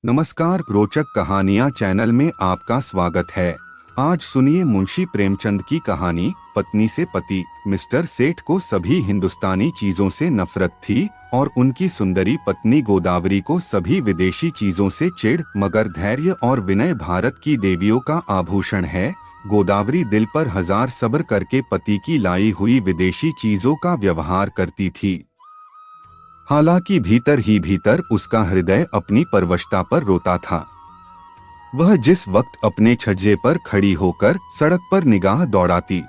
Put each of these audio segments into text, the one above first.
नमस्कार, रोचक कहानियाँ चैनल में आपका स्वागत है। आज सुनिए मुंशी प्रेमचंद की कहानी पत्नी से पति। मिस्टर सेठ को सभी हिंदुस्तानी चीजों से नफरत थी और उनकी सुंदरी पत्नी गोदावरी को सभी विदेशी चीजों से चिढ़, मगर धैर्य और विनय भारत की देवियों का आभूषण है। गोदावरी दिल पर हजार सब्र करके पति की लाई हुई विदेशी चीजों का व्यवहार करती थी। हालांकि भीतर ही भीतर उसका हृदय अपनी परवशता पर रोता था। वह जिस वक्त अपने छज्जे पर खड़ी होकर सड़क पर निगाह दौड़ाती,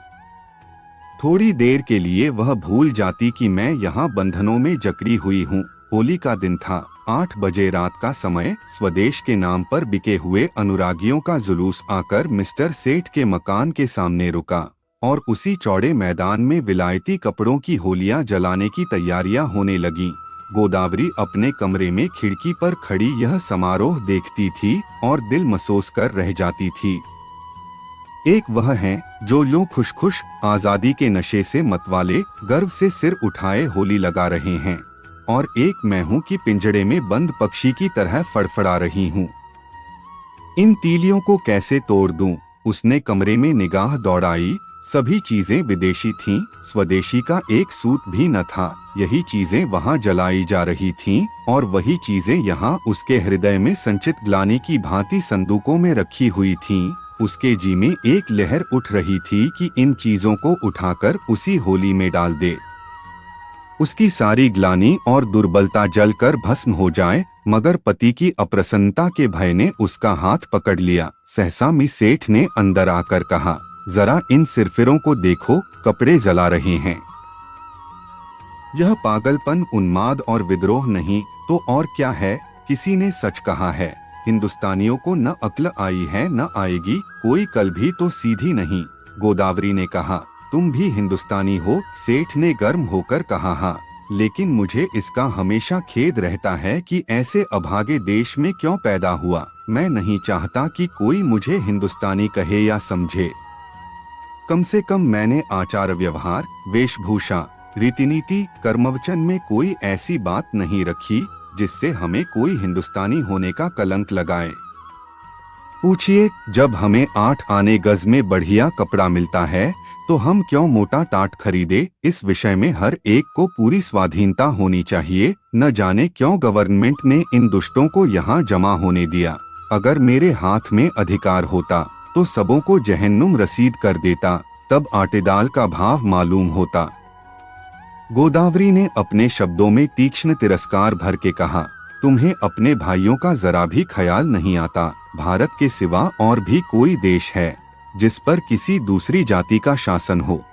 थोड़ी देर के लिए वह भूल जाती कि मैं यहाँ बंधनों में जकड़ी हुई हूँ। होली का दिन था। 8 बजे रात का समय। स्वदेश के नाम पर बिके हुए अनुरागियों का जुलूस आकर मिस्टर सेठ के मकान के सामने रुका और उसी चौड़े मैदान में विलायती कपड़ों की होलियां जलाने की तैयारियां होने लगीं। गोदावरी अपने कमरे में खिड़की पर खड़ी यह समारोह देखती थी और दिल मसोस कर रह जाती थी। एक वह हैं जो यूं खुश खुश आजादी के नशे से मतवाले गर्व से सिर उठाए होली लगा रहे हैं, और एक मैं हूं कि पिंजड़े में बंद पक्षी की तरह फड़फड़ा रही हूं। इन तीलियों को कैसे तोड़ दूं? उसने कमरे में निगाह दौड़ाई। सभी चीजें विदेशी थीं, स्वदेशी का एक सूत भी न था। यही चीजें वहां जलाई जा रही थीं और वही चीजें यहाँ उसके हृदय में संचित ग्लानि की भांति संदूकों में रखी हुई थीं। उसके जी में एक लहर उठ रही थी कि इन चीजों को उठाकर उसी होली में डाल दे। उसकी सारी ग्लानि और दुर्बलता जलकर भस्म हो जाए, मगर पति की अप्रसन्नता के भय ने उसका हाथ पकड़ लिया। सहसा मिस सेठ ने अंदर आकर कहा, जरा इन सिरफिरों को देखो, कपड़े जला रहे हैं। यह पागलपन, उन्माद और विद्रोह नहीं तो और क्या है? किसी ने सच कहा है, हिंदुस्तानियों को न अक्ल आई है न आएगी, कोई कल भी तो सीधी नहीं। गोदावरी ने कहा, तुम भी हिंदुस्तानी हो? सेठ ने गर्म होकर कहा, हाँ, लेकिन मुझे इसका हमेशा खेद रहता है कि ऐसे अभागे देश में क्यों पैदा हुआ। मैं नहीं चाहता कि कोई मुझे हिंदुस्तानी कहे या समझे। कम से कम मैंने आचार व्यवहार, वेशभूषा, रीतिनीति, कर्मवचन में कोई ऐसी बात नहीं रखी जिससे हमें कोई हिंदुस्तानी होने का कलंक लगाए। पूछिए, जब हमें 8 आने गज में बढ़िया कपड़ा मिलता है तो हम क्यों मोटा टाट खरीदे? इस विषय में हर एक को पूरी स्वाधीनता होनी चाहिए। न जाने क्यों गवर्नमेंट ने इन दुष्टों को यहाँ जमा होने दिया। अगर मेरे हाथ में अधिकार होता तो सबों को जहन्नुम रसीद कर देता, तब आटे दाल का भाव मालूम होता। गोदावरी ने अपने शब्दों में तीक्ष्ण तिरस्कार भर के कहा, तुम्हें अपने भाइयों का जरा भी ख्याल नहीं आता। भारत के सिवा और भी कोई देश है जिस पर किसी दूसरी जाति का शासन हो?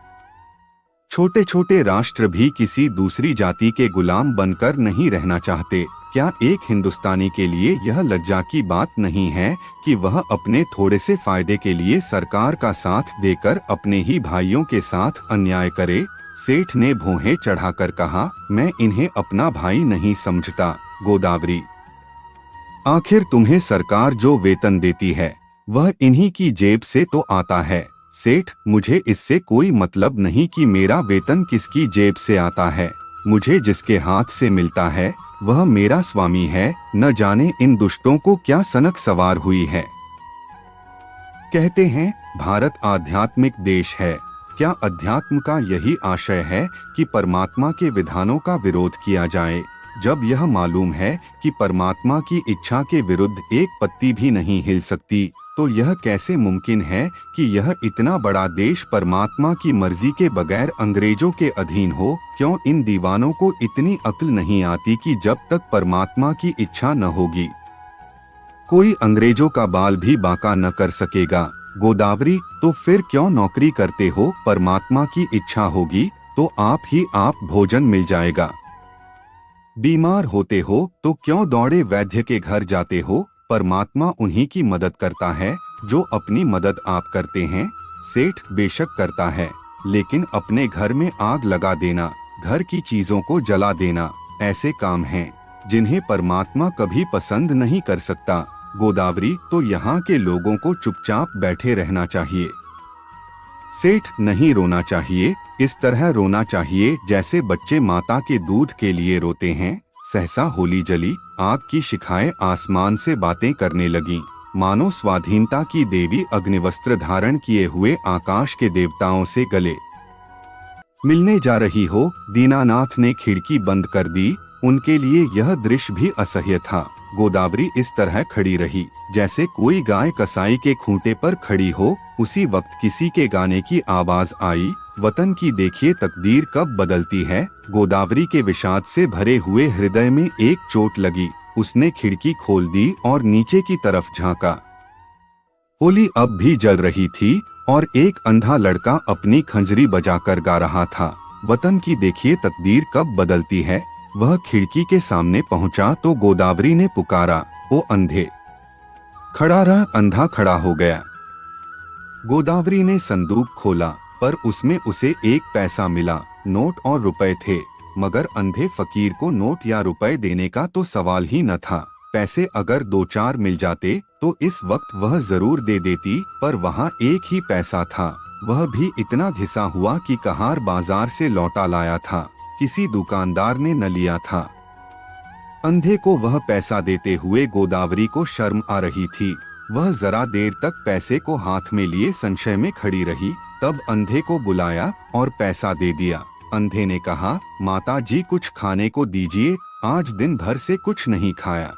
छोटे छोटे राष्ट्र भी किसी दूसरी जाति के गुलाम बनकर नहीं रहना चाहते। क्या एक हिंदुस्तानी के लिए यह लज्जा की बात नहीं है कि वह अपने थोड़े से फायदे के लिए सरकार का साथ देकर अपने ही भाइयों के साथ अन्याय करे? सेठ ने भौहें चढ़ाकर कहा, मैं इन्हें अपना भाई नहीं समझता। गोदावरी, आखिर तुम्हें सरकार जो वेतन देती है वह इन्हीं की जेब से तो आता है। सेठ, मुझे इससे कोई मतलब नहीं कि मेरा वेतन किसकी जेब से आता है। मुझे जिसके हाथ से मिलता है वह मेरा स्वामी है। न जाने इन दुष्टों को क्या सनक सवार हुई है। कहते हैं भारत आध्यात्मिक देश है। क्या अध्यात्म का यही आशय है कि परमात्मा के विधानों का विरोध किया जाए? जब यह मालूम है कि परमात्मा की इच्छा के विरुद्ध एक पत्ती भी नहीं हिल सकती, तो यह कैसे मुमकिन है कि यह इतना बड़ा देश परमात्मा की मर्जी के बगैर अंग्रेजों के अधीन हो? क्यों इन दीवानों को इतनी अक्ल नहीं आती कि जब तक परमात्मा की इच्छा न होगी कोई अंग्रेजों का बाल भी बांका न कर सकेगा? गोदावरी, तो फिर क्यों नौकरी करते हो? परमात्मा की इच्छा होगी तो आप ही आप भोजन मिल जाएगा। बीमार होते हो तो क्यों दौड़े वैद्य के घर जाते हो? परमात्मा उन्हीं की मदद करता है जो अपनी मदद आप करते हैं। सेठ, बेशक करता है, लेकिन अपने घर में आग लगा देना, घर की चीजों को जला देना ऐसे काम हैं जिन्हें परमात्मा कभी पसंद नहीं कर सकता। गोदावरी, तो यहाँ के लोगों को चुपचाप बैठे रहना चाहिए। सेठ, नहीं रोना चाहिए। इस तरह रोना चाहिए जैसे बच्चे माता के दूध के लिए रोते हैं। सहसा होली जली। आग की शिखाएं आसमान से बातें करने लगीं, मानो स्वाधीनता की देवी अग्निवस्त्र धारण किए हुए आकाश के देवताओं से गले मिलने जा रही हो। दीनानाथ ने खिड़की बंद कर दी। उनके लिए यह दृश्य भी असह्य था। गोदावरी इस तरह खड़ी रही जैसे कोई गाय कसाई के खूंटे पर खड़ी हो। उसी वक्त किसी के गाने की आवाज आई, वतन की देखिए तकदीर कब बदलती है। गोदावरी के विषाद से भरे हुए हृदय में एक चोट लगी। उसने खिड़की खोल दी और नीचे की तरफ झांका। होली अब भी जल रही थी और एक अंधा लड़का अपनी खंजरी बजाकर गा रहा था, वतन की देखिए तकदीर कब बदलती है। वह खिड़की के सामने पहुंचा तो गोदावरी ने पुकारा, ओ अंधे। खड़ा रह। अंधा खड़ा हो गया। गोदावरी ने संदूक खोला पर उसमें उसे एक पैसा मिला। नोट और रुपए थे, मगर अंधे फकीर को नोट या रुपए देने का तो सवाल ही न था। पैसे अगर 2-4 मिल जाते तो इस वक्त वह जरूर दे देती, पर वहाँ एक ही पैसा था, वह भी इतना घिसा हुआ कि कहार बाजार से लौटा लाया था, किसी दुकानदार ने न लिया था। अंधे को वह पैसा देते हुए गोदावरी को शर्म आ रही थी। वह जरा देर तक पैसे को हाथ में लिए संशय में खड़ी रही, तब अंधे को बुलाया और पैसा दे दिया। अंधे ने कहा, माता जी कुछ खाने को दीजिए, आज दिन भर से कुछ नहीं खाया।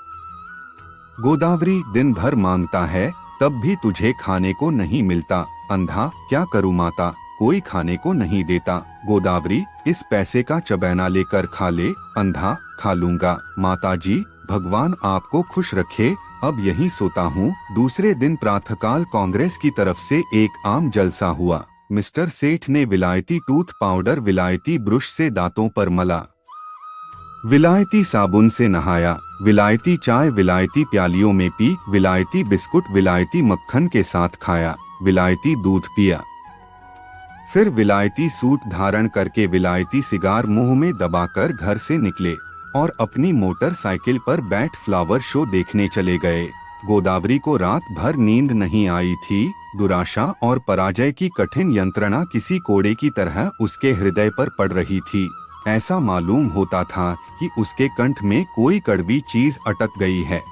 गोदावरी, दिन भर मांगता है तब भी तुझे खाने को नहीं मिलता। अंधा, क्या करूं माता, कोई खाने को नहीं देता। गोदावरी, इस पैसे का चबैना लेकर खा ले। अंधा, खा लूंगा माता जी, भगवान आपको खुश रखे, अब यहीं सोता हूँ। दूसरे दिन प्रातःकाल कांग्रेस की तरफ से एक आम जलसा हुआ। मिस्टर सेठ ने विलायती टूथ पाउडर विलायती ब्रश से दांतों पर मला, विलायती साबुन से नहाया, विलायती चाय विलायती प्यालियों में पी, विलायती बिस्कुट विलायती मक्खन के साथ खाया, विलायती दूध पिया। फिर विलायती सूट धारण करके विलायती सिगार मुंह में दबाकर घर से निकले और अपनी मोटरसाइकिल पर बैठ फ्लावर शो देखने चले गए। गोदावरी को रात भर नींद नहीं आई थी। दुराशा और पराजय की कठिन यंत्रणा किसी कोड़े की तरह उसके हृदय पर पड़ रही थी। ऐसा मालूम होता था कि उसके कंठ में कोई कड़वी चीज अटक गई है।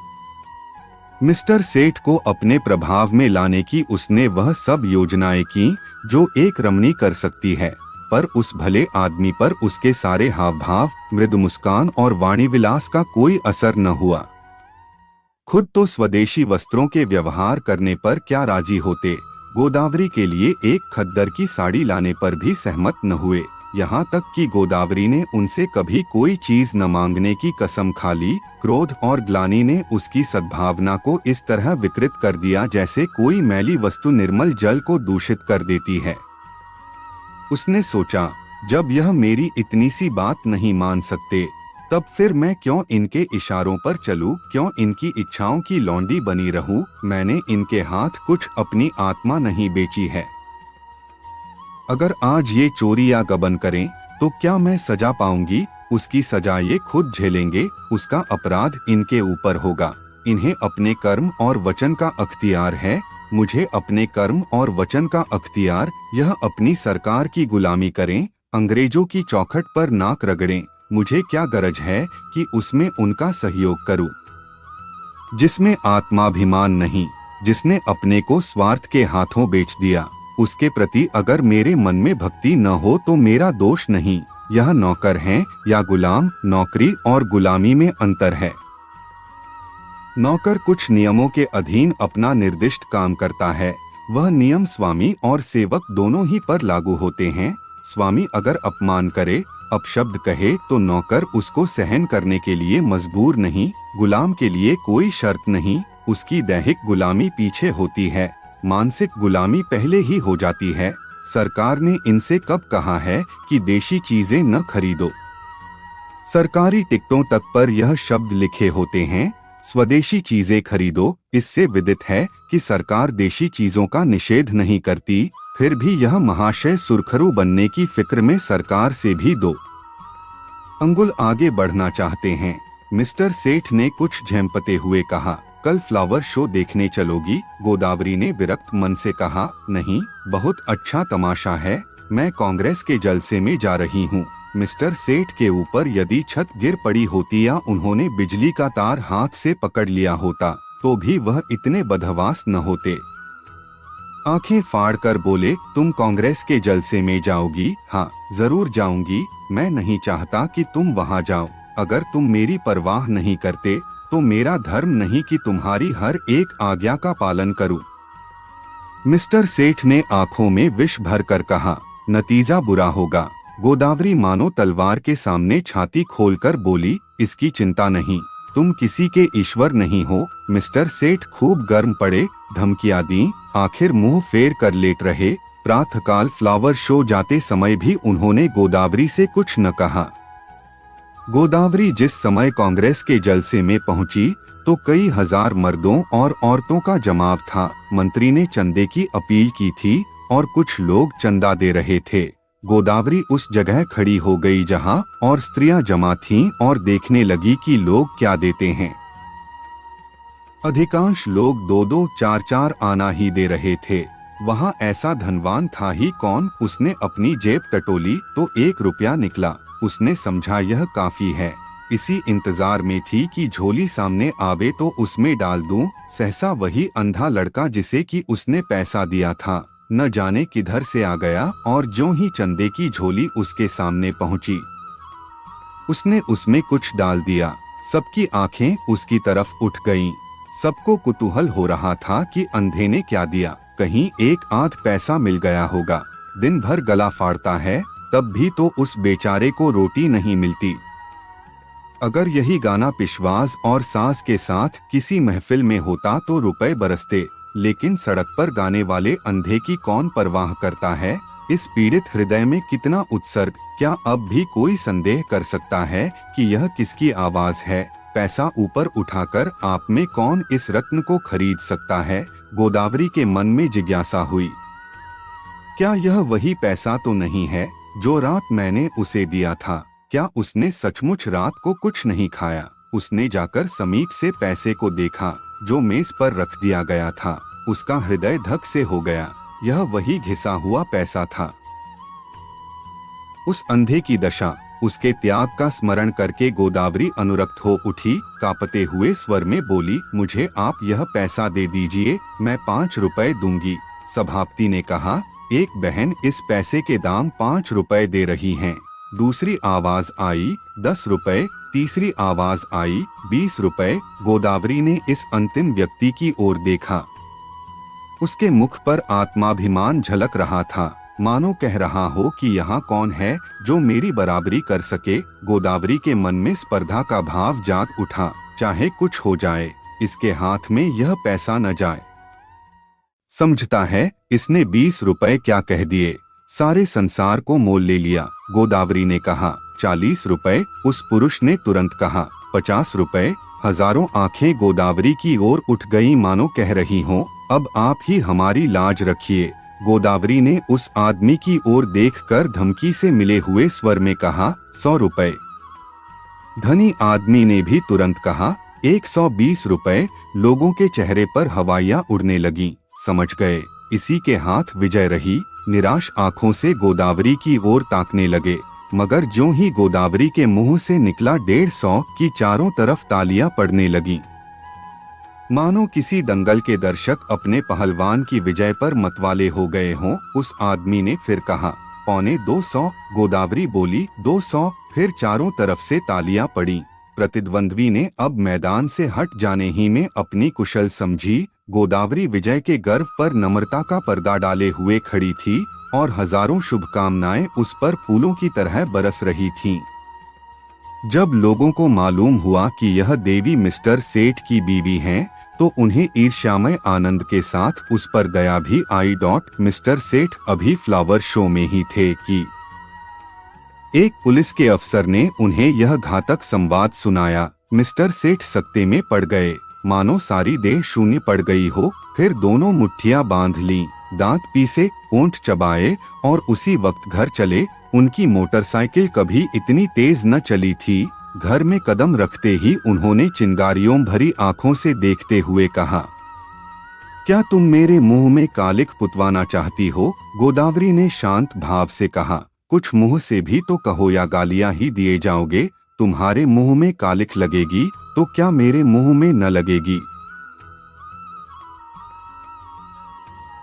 मिस्टर सेठ को अपने प्रभाव में लाने की उसने वह सब योजनाएं की जो एक रमणी कर सकती है, पर उस भले आदमी पर उसके सारे हाव भाव, मृदु मुस्कान और वाणी विलास का कोई असर न हुआ। खुद तो स्वदेशी वस्त्रों के व्यवहार करने पर क्या राजी होते, गोदावरी के लिए एक खद्दर की साड़ी लाने पर भी सहमत न हुए। यहाँ तक कि गोदावरी ने उनसे कभी कोई चीज न मांगने की कसम खा ली। क्रोध और ग्लानि ने उसकी सद्भावना को इस तरह विकृत कर दिया जैसे कोई मैली वस्तु निर्मल जल को दूषित कर देती है। उसने सोचा, जब यह मेरी इतनी सी बात नहीं मान सकते, तब फिर मैं क्यों इनके इशारों पर चलूं, क्यों इनकी इच्छाओं की लौंडी बनी रहूं। मैंने इनके हाथ कुछ अपनी आत्मा नहीं बेची है। अगर आज ये चोरी या गबन करें तो क्या मैं सजा पाऊंगी? उसकी सजा ये खुद झेलेंगे, उसका अपराध इनके ऊपर होगा। इन्हें अपने कर्म और वचन का अख्तियार है, मुझे अपने कर्म और वचन का अख्तियार। यह अपनी सरकार की गुलामी करें, अंग्रेजों की चौखट पर नाक रगड़ें, मुझे क्या गरज है कि उसमें उनका सहयोग करूं। जिसमें आत्माभिमान नहीं, जिसने अपने को स्वार्थ के हाथों बेच दिया, उसके प्रति अगर मेरे मन में भक्ति न हो तो मेरा दोष नहीं। यह नौकर हैं या गुलाम, नौकरी और गुलामी में अंतर है। नौकर कुछ नियमों के अधीन अपना निर्दिष्ट काम करता है। वह नियम स्वामी और सेवक दोनों ही पर लागू होते हैं। स्वामी अगर अपमान करे, अपशब्द कहे, तो नौकर उसको सहन करने के लिए मजबूर नहीं। गुलाम के लिए कोई शर्त नहीं, उसकी दैहिक गुलामी पीछे होती है, मानसिक गुलामी पहले ही हो जाती है। सरकार ने इनसे कब कहा है कि देशी चीजें न खरीदो? सरकारी टिकटों तक पर यह शब्द लिखे होते हैं, स्वदेशी चीजें खरीदो। इससे विदित है कि सरकार देशी चीजों का निषेध नहीं करती, फिर भी यह महाशय सुरखरू बनने की फिक्र में सरकार से भी 2 अंगुल आगे बढ़ना चाहते हैं। मिस्टर सेठ ने कुछ झेंपते हुए कहा, कल फ्लावर शो देखने चलोगी? गोदावरी ने विरक्त मन से कहा, नहीं, बहुत अच्छा तमाशा है, मैं कांग्रेस के जलसे में जा रही हूँ। मिस्टर सेठ के ऊपर यदि छत गिर पड़ी होती या उन्होंने बिजली का तार हाथ से पकड़ लिया होता तो भी वह इतने बदहवास न होते। आंखें फाड़कर बोले, तुम कांग्रेस के जलसे में जाओगी? हाँ जरूर जाऊंगी। मैं नहीं चाहता कि तुम वहां जाओ। अगर तुम मेरी परवाह नहीं करते तो मेरा धर्म नहीं कि तुम्हारी हर एक आज्ञा का पालन करूं। मिस्टर सेठ ने आंखों में विष भरकर कहा, नतीजा बुरा होगा। गोदावरी मानो तलवार के सामने छाती खोलकर बोली, इसकी चिंता नहीं, तुम किसी के ईश्वर नहीं हो। मिस्टर सेठ खूब गर्म पड़े, धमकियां दी, आखिर मुंह फेर कर लेट रहे। प्रातःकाल फ्लावर शो जाते समय भी उन्होंने गोदावरी से कुछ न कहा। गोदावरी जिस समय कांग्रेस के जलसे में पहुंची तो कई हजार मर्दों और औरतों का जमाव था। मंत्री ने चंदे की अपील की थी और कुछ लोग चंदा दे रहे थे। गोदावरी उस जगह खड़ी हो गई जहां और स्त्रियां जमा थीं और देखने लगी कि लोग क्या देते हैं। अधिकांश लोग 2-2, 4-4 आना ही दे रहे थे। वहां ऐसा धनवान था ही कौन। उसने अपनी जेब टटोली तो 1 रुपया निकला। उसने समझा यह काफी है। इसी इंतजार में थी कि झोली सामने आवे तो उसमें डाल दूं। सहसा वही अंधा लड़का जिसे कि उसने पैसा दिया था न जाने किधर से आ गया और ज्यों ही चंदे की झोली उसके सामने पहुंची उसने उसमें कुछ डाल दिया। सबकी आंखें उसकी तरफ उठ गईं। सबको कुतूहल हो रहा था कि अंधे ने क्या दिया, कहीं 1-8 पैसा मिल गया होगा। दिन भर गला फाड़ता है तब भी तो उस बेचारे को रोटी नहीं मिलती। अगर यही गाना पिशवास और सास के साथ किसी महफिल में होता तो रुपए बरसते, लेकिन सड़क पर गाने वाले अंधे की कौन परवाह करता है। इस पीड़ित हृदय में कितना उत्सर्ग। क्या अब भी कोई संदेह कर सकता है कि यह किसकी आवाज है? पैसा ऊपर उठाकर आप में कौन इस रत्न को खरीद सकता है? गोदावरी के मन में जिज्ञासा हुई। क्या यह वही पैसा तो नहीं है जो रात मैंने उसे दिया था? क्या उसने सचमुच रात को कुछ नहीं खाया? उसने जाकर समीप से पैसे को देखा जो मेज पर रख दिया गया था। उसका हृदय धक से हो गया। यह वही घिसा हुआ पैसा था। उस अंधे की दशा, उसके त्याग का स्मरण करके गोदावरी अनुरक्त हो उठी। कांपते हुए स्वर में बोली, मुझे आप यह पैसा दे दीजिए, मैं 5 रुपए दूंगी। सभापति ने कहा, एक बहन इस पैसे के दाम 5 रुपए दे रही हैं। दूसरी आवाज आई, 10 रुपए। तीसरी आवाज आई, 20 रुपए। गोदावरी ने इस अंतिम व्यक्ति की ओर देखा। उसके मुख पर आत्माभिमान झलक रहा था, मानो कह रहा हो कि यहाँ कौन है जो मेरी बराबरी कर सके। गोदावरी के मन में स्पर्धा का भाव जाग उठा। चाहे कुछ हो जाए, इसके हाथ में यह पैसा न जाए। समझता है इसने 20 रुपए क्या कह दिए, सारे संसार को मोल ले लिया। गोदावरी ने कहा, 40 रुपए। उस पुरुष ने तुरंत कहा, 50 रुपए। हजारों आंखें गोदावरी की ओर उठ गईं, मानो कह रही हों, अब आप ही हमारी लाज रखिए। गोदावरी ने उस आदमी की ओर देखकर धमकी से मिले हुए स्वर में कहा, 100 रुपए। धनी आदमी ने भी तुरंत कहा, 120 रुपए। लोगों के चेहरे पर हवाइयां उड़ने लगीं। समझ गए इसी के हाथ विजय रही। निराश आंखों से गोदावरी की ओर ताकने लगे, मगर ज्यों ही गोदावरी के मुंह से निकला 150 की चारों तरफ तालियां पड़ने लगीं। मानो किसी दंगल के दर्शक अपने पहलवान की विजय पर मतवाले हो गए हों। उस आदमी ने फिर कहा, 250। गोदावरी बोली, 200। फिर चारों तरफ से तालियां पड़ी। प्रतिद्वंद्वी ने अब मैदान से हट जाने ही में अपनी कुशल समझी। गोदावरी विजय के गर्व पर नम्रता का पर्दा डाले हुए खड़ी थी और हजारों शुभकामनाएं उस पर फूलों की तरह बरस रही थीं। जब लोगों को मालूम हुआ कि यह देवी मिस्टर सेठ की बीवी हैं, तो उन्हें ईर्ष्यामय आनंद के साथ उस पर दया भी आई। मिस्टर सेठ अभी फ्लावर शो में ही थे कि एक पुलिस के अफसर ने उन्हें यह घातक संवाद सुनाया। मिस्टर सेठ सकते में पड़ गए, मानो सारी देह शून्य पड़ गई हो। फिर दोनों मुट्ठियां बांध लीं, दांत पीसे, होंठ चबाए और उसी वक्त घर चले। उनकी मोटरसाइकिल कभी इतनी तेज न चली थी। घर में कदम रखते ही उन्होंने चिंगारियों भरी आंखों से देखते हुए कहा, क्या तुम मेरे मुंह में कालिक पुतवाना चाहती हो? गोदावरी ने शांत भाव से कहा, कुछ मुंह से भी तो कहो या गालियां ही दिए जाओगे। तुम्हारे मुंह में कालिख लगेगी तो क्या मेरे मुंह में न लगेगी?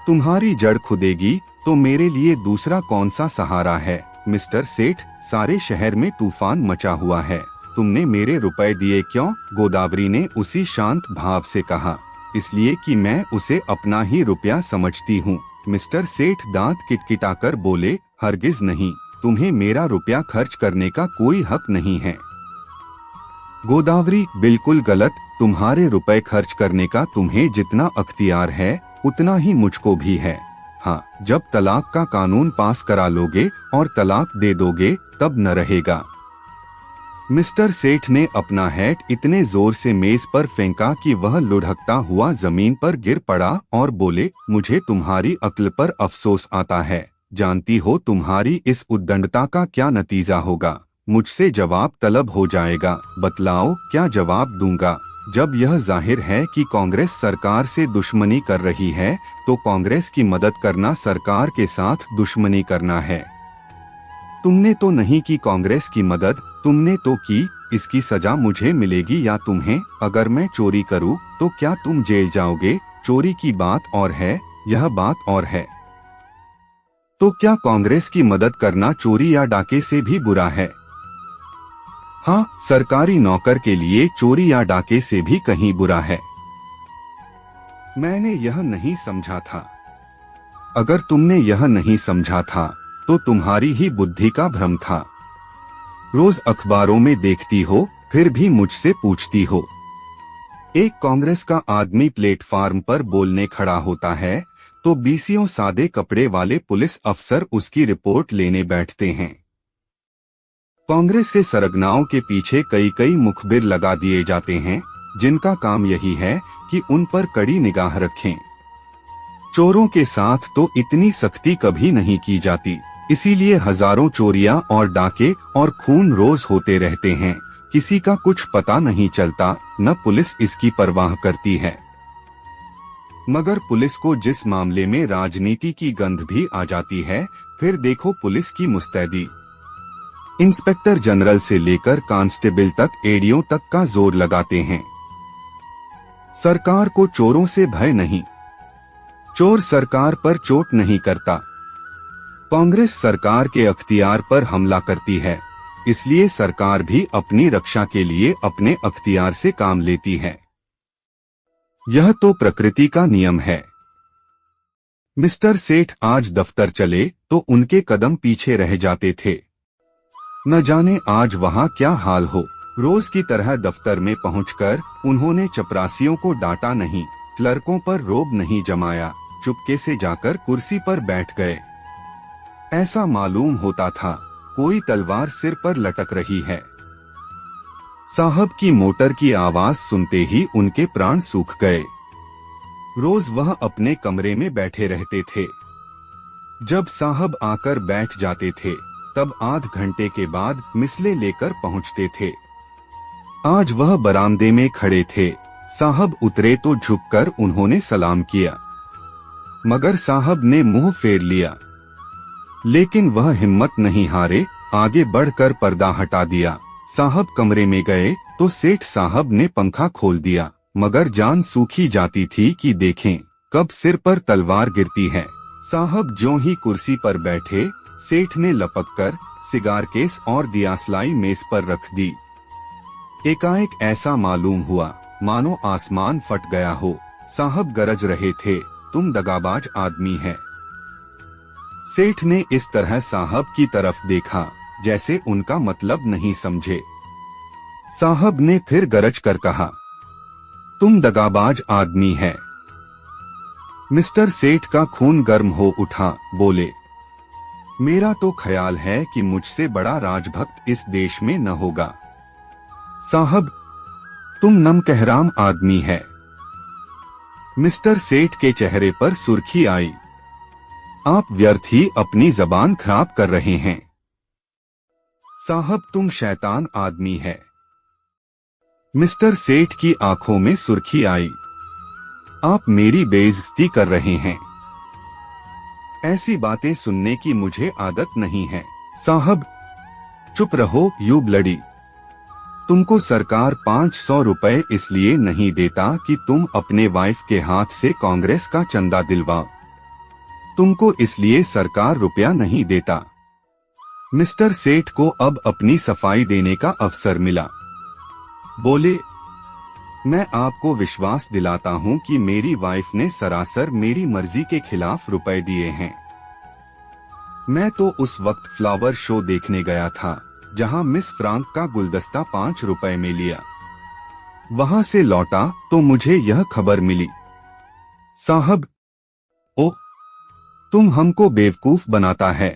तुम्हारी जड़ खुदेगी तो मेरे लिए दूसरा कौन सा सहारा है? मिस्टर सेठ, सारे शहर में तूफान मचा हुआ है, तुमने मेरे रुपए दिए क्यों? गोदावरी ने उसी शांत भाव से कहा। इसलिए कि मैं उसे अपना ही रुपया समझती हूँ। मिस्टर सेठ दांत किटकिटाकर बोले, हरगिज नहीं, तुम्हें मेरा रुपया खर्च करने का कोई हक नहीं है। गोदावरी, बिल्कुल गलत। तुम्हारे रुपए खर्च करने का तुम्हें जितना अख्तियार है उतना ही मुझको भी है। हाँ, जब तलाक का कानून पास करा लोगे और तलाक दे दोगे तब न रहेगा। मिस्टर सेठ ने अपना हैट इतने जोर से मेज पर फेंका कि वह लुढ़कता हुआ जमीन पर गिर पड़ा और बोले, मुझे तुम्हारी अक्ल पर अफसोस आता है। जानती हो तुम्हारी इस उद्दंडता का क्या नतीजा होगा? मुझसे जवाब तलब हो जाएगा। बतलाओ क्या जवाब दूंगा? जब यह जाहिर है कि कांग्रेस सरकार से दुश्मनी कर रही है तो कांग्रेस की मदद करना सरकार के साथ दुश्मनी करना है। तुमने तो नहीं की कांग्रेस की मदद, तुमने तो की। इसकी सजा मुझे मिलेगी या तुम्हें? अगर मैं चोरी करूं तो क्या तुम जेल जाओगे? चोरी की बात और है, यह बात और है। तो क्या कांग्रेस की मदद करना चोरी या डाके से भी बुरा है? हाँ, सरकारी नौकर के लिए चोरी या डाके से भी कहीं बुरा है। मैंने यह नहीं समझा था। अगर तुमने यह नहीं समझा था तो तुम्हारी ही बुद्धि का भ्रम था। रोज अखबारों में देखती हो फिर भी मुझसे पूछती हो। एक कांग्रेस का आदमी प्लेटफार्म पर बोलने खड़ा होता है तो बीसियों सादे कपड़े वाले पुलिस अफसर उसकी रिपोर्ट लेने बैठते हैं। कांग्रेस के सरगनाओं के पीछे कई कई मुखबिर लगा दिए जाते हैं जिनका काम यही है कि उन पर कड़ी निगाह रखें। चोरों के साथ तो इतनी सख्ती कभी नहीं की जाती, इसीलिए हजारों चोरियां और डाके और खून रोज होते रहते हैं। किसी का कुछ पता नहीं चलता, न पुलिस इसकी परवाह करती है। मगर पुलिस को जिस मामले में राजनीति की गंध भी आ जाती है, फिर देखो पुलिस की मुस्तैदी। इंस्पेक्टर जनरल से लेकर कांस्टेबल तक एडीओ तक का जोर लगाते हैं। सरकार को चोरों से भय नहीं, चोर सरकार पर चोट नहीं करता। कांग्रेस सरकार के अख्तियार पर हमला करती है, इसलिए सरकार भी अपनी रक्षा के लिए अपने अख्तियार से काम लेती है। यह तो प्रकृति का नियम है। मिस्टर सेठ आज दफ्तर चले तो उनके कदम पीछे रह जाते थे। न जाने आज वहां क्या हाल हो। रोज की तरह दफ्तर में पहुंचकर उन्होंने चपरासियों को डांटा नहीं, क्लर्कों पर रोब नहीं जमाया, चुपके से जाकर कुर्सी पर बैठ गए। ऐसा मालूम होता था कोई तलवार सिर पर लटक रही है। साहब की मोटर की आवाज सुनते ही उनके प्राण सूख गए। रोज वह अपने कमरे में बैठे रहते थे। जब साहब आकर बैठ जाते थे तब आध घंटे के बाद मिसले लेकर पहुंचते थे। आज वह बरामदे में खड़े थे। साहब उतरे तो झुककर उन्होंने सलाम किया, मगर साहब ने मुंह फेर लिया। लेकिन वह हिम्मत नहीं हारे, आगे बढ़कर पर्दा हटा दिया। साहब कमरे में गए तो सेठ साहब ने पंखा खोल दिया, मगर जान सूखी जाती थी कि देखें कब सिर पर तलवार गिरती है। साहब ज्यों ही कुर्सी पर बैठे, सेठ ने लपककर सिगार केस और दियासलाई मेज पर रख दी। एकाएक ऐसा मालूम हुआ मानो आसमान फट गया हो। साहब गरज रहे थे, तुम दगाबाज आदमी है। सेठ ने इस तरह साहब की तरफ देखा जैसे उनका मतलब नहीं समझे। साहब ने फिर गरज कर कहा, तुम दगाबाज आदमी है। मिस्टर सेठ का खून गर्म हो उठा, बोले, मेरा तो ख्याल है कि मुझसे बड़ा राजभक्त इस देश में न होगा। साहब, तुम नमकहराम आदमी है। मिस्टर सेठ के चेहरे पर सुर्खी आई। आप व्यर्थ ही अपनी जबान खराब कर रहे हैं। साहब, तुम शैतान आदमी है। मिस्टर सेठ की आंखों में सुर्खी आई। आप मेरी बेइज्जती कर रहे हैं। ऐसी बातें सुनने की मुझे आदत नहीं है। साहब चुप रहो यू ब्लडी। तुमको सरकार 500 रुपए इसलिए नहीं देता कि तुम अपने वाइफ के हाथ से कांग्रेस का चंदा दिलवाओ। तुमको इसलिए सरकार रुपया नहीं देता। मिस्टर सेठ को अब अपनी सफाई देने का अवसर मिला। बोले, मैं आपको विश्वास दिलाता हूं कि मेरी वाइफ ने सरासर मेरी मर्जी के खिलाफ रुपए दिए हैं। मैं तो उस वक्त फ्लावर शो देखने गया था जहां मिस फ्रांक का गुलदस्ता 5 रुपए में लिया। वहां से लौटा तो मुझे यह खबर मिली। साहब, ओ, तुम हमको बेवकूफ बनाता है।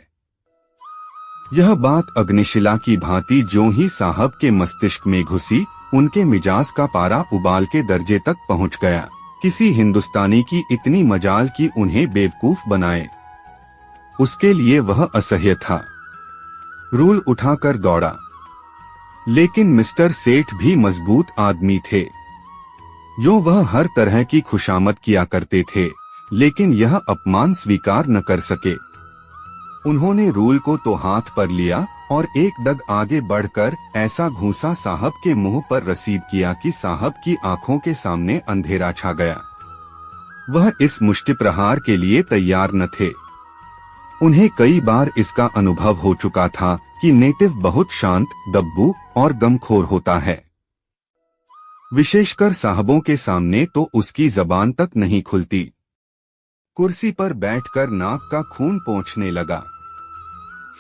यह बात अग्निशिला की भांति ज्यों ही साहब के मस्तिष्क में घुसी, उनके मिजाज का पारा उबाल के दर्जे तक पहुंच गया। किसी हिंदुस्तानी की इतनी मजाल कि उन्हें बेवकूफ बनाए, उसके लिए वह असह्य था। रूल उठाकर दौड़ा। लेकिन मिस्टर सेठ भी मजबूत आदमी थे। यो वह हर तरह की खुशामद किया करते थे, लेकिन यह अपमान स्वीकार न कर सके। उन्होंने रूल को तो हाथ पर लिया और एक डग आगे बढ़कर ऐसा घूंसा साहब के मुंह पर रसीद किया कि साहब की आंखों के सामने अंधेरा छा गया। वह इस मुष्टि प्रहार के लिए तैयार न थे। उन्हें कई बार इसका अनुभव हो चुका था कि नेटिव बहुत शांत, दब्बू और गमखोर होता है। विशेषकर साहबों के सामने तो उसकी जबान तक नहीं खुलती। कुर्सी पर बैठकर नाक का खून पोंछने लगा।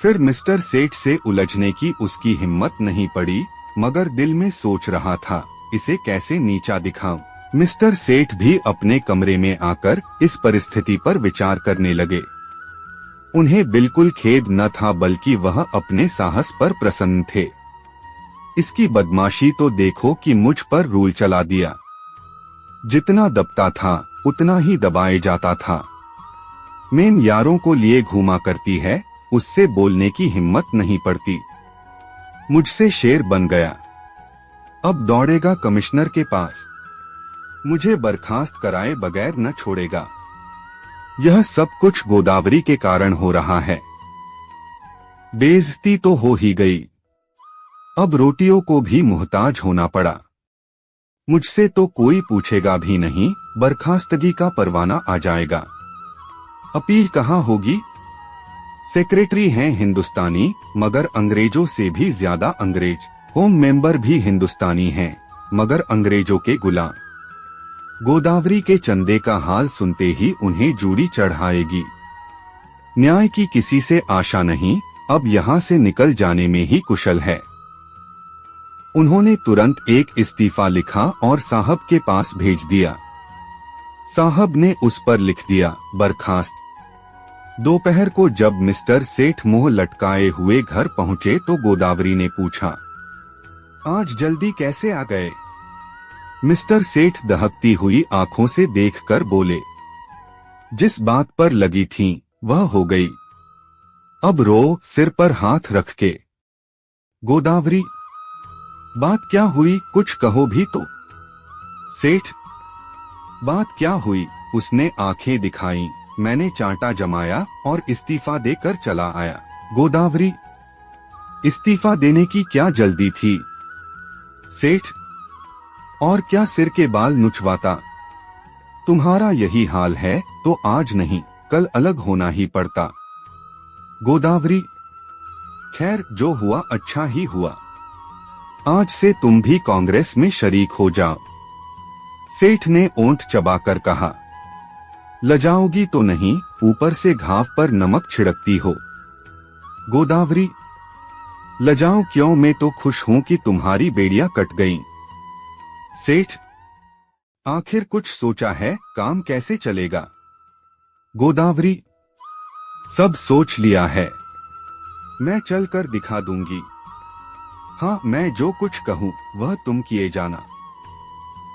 फिर मिस्टर सेठ से उलझने की उसकी हिम्मत नहीं पड़ी, मगर दिल में सोच रहा था, इसे कैसे नीचा दिखाऊं। मिस्टर सेठ भी अपने कमरे में आकर इस परिस्थिति पर विचार करने लगे। उन्हें बिल्कुल खेद न था, बल्कि वह अपने साहस पर प्रसन्न थे। इसकी बदमाशी तो देखो कि मुझ पर रूल चला दिया। जितना दबता था उतना ही दबाए जाता था। मेम यारों को लिए घूमा करती है, उससे बोलने की हिम्मत नहीं पड़ती। मुझसे शेर बन गया। अब दौड़ेगा कमिश्नर के पास। मुझे बर्खास्त कराए बगैर न छोड़ेगा। यह सब कुछ गोदावरी के कारण हो रहा है। बेइज्जती तो हो ही गई, अब रोटियों को भी मुहताज होना पड़ा। मुझसे तो कोई पूछेगा भी नहीं, बर्खास्तगी का परवाना आ जाएगा। अपील कहाँ होगी? सेक्रेटरी हैं हिंदुस्तानी, मगर अंग्रेजों से भी ज्यादा अंग्रेज। होम मेंबर भी हिंदुस्तानी हैं, मगर अंग्रेजों के गुलाम। गोदावरी के चंदे का हाल सुनते ही उन्हें जूड़ी चढ़ाएगी। न्याय की किसी से आशा नहीं, अब यहाँ से निकल जाने में ही कुशल है। उन्होंने तुरंत एक इस्तीफा लिखा और साहब के पास भेज दिया। साहब ने उस पर लिख दिया, बर्खास्त। दोपहर को जब मिस्टर सेठ मुंह लटकाए हुए घर पहुंचे तो गोदावरी ने पूछा, आज जल्दी कैसे आ गए? मिस्टर सेठ दहकती हुई आंखों से देखकर बोले, जिस बात पर लगी थी वह हो गई। अब रो सिर पर हाथ रख के। गोदावरी, बात क्या हुई, कुछ कहो भी तो। सेठ, बात क्या हुई? उसने आंखें दिखाई। मैंने चांटा जमाया और इस्तीफा देकर चला आया। गोदावरी, इस्तीफा देने की क्या जल्दी थी? सेठ, और क्या सिर के बाल नुचवाता? तुम्हारा यही हाल है तो आज नहीं कल अलग होना ही पड़ता। गोदावरी, खैर जो हुआ अच्छा ही हुआ। आज से तुम भी कांग्रेस में शरीक हो जाओ। सेठ ने ओंठ चबाकर कहा, लजाओगी तो नहीं, ऊपर से घाव पर नमक छिड़कती हो। गोदावरी, लजाऊं क्यों, मैं तो खुश हूं कि तुम्हारी बेड़ियां कट गईं। सेठ, आखिर कुछ सोचा है, काम कैसे चलेगा? गोदावरी, सब सोच लिया है, मैं चलकर दिखा दूंगी। हाँ, मैं जो कुछ कहूँ वह तुम किए जाना।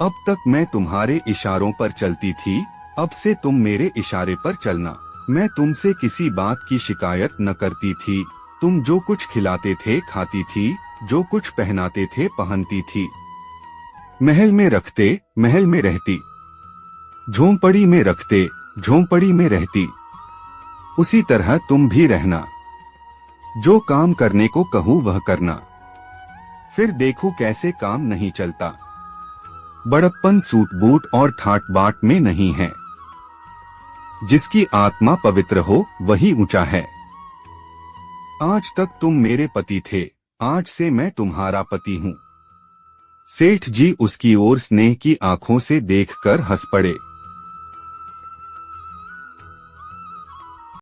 अब तक मैं तुम्हारे इशारों पर चलती थी, अब से तुम मेरे इशारे पर चलना। मैं तुमसे किसी बात की शिकायत न करती थी। तुम जो कुछ खिलाते थे खाती थी, जो कुछ पहनाते थे पहनती थी। महल में रखते महल में रहती, झोंपड़ी में रखते झोंपड़ी में रहती। उसी तरह तुम भी रहना। जो काम करने को कहूँ वह करना, फिर देखो कैसे काम नहीं चलता। बड़प्पन सूट बूट और ठाट बाट में नहीं है। जिसकी आत्मा पवित्र हो वही ऊंचा है। आज तक तुम मेरे पति थे, आज से मैं तुम्हारा पति हूँ। सेठ जी उसकी ओर स्नेह की आंखों से देखकर हंस पड़े।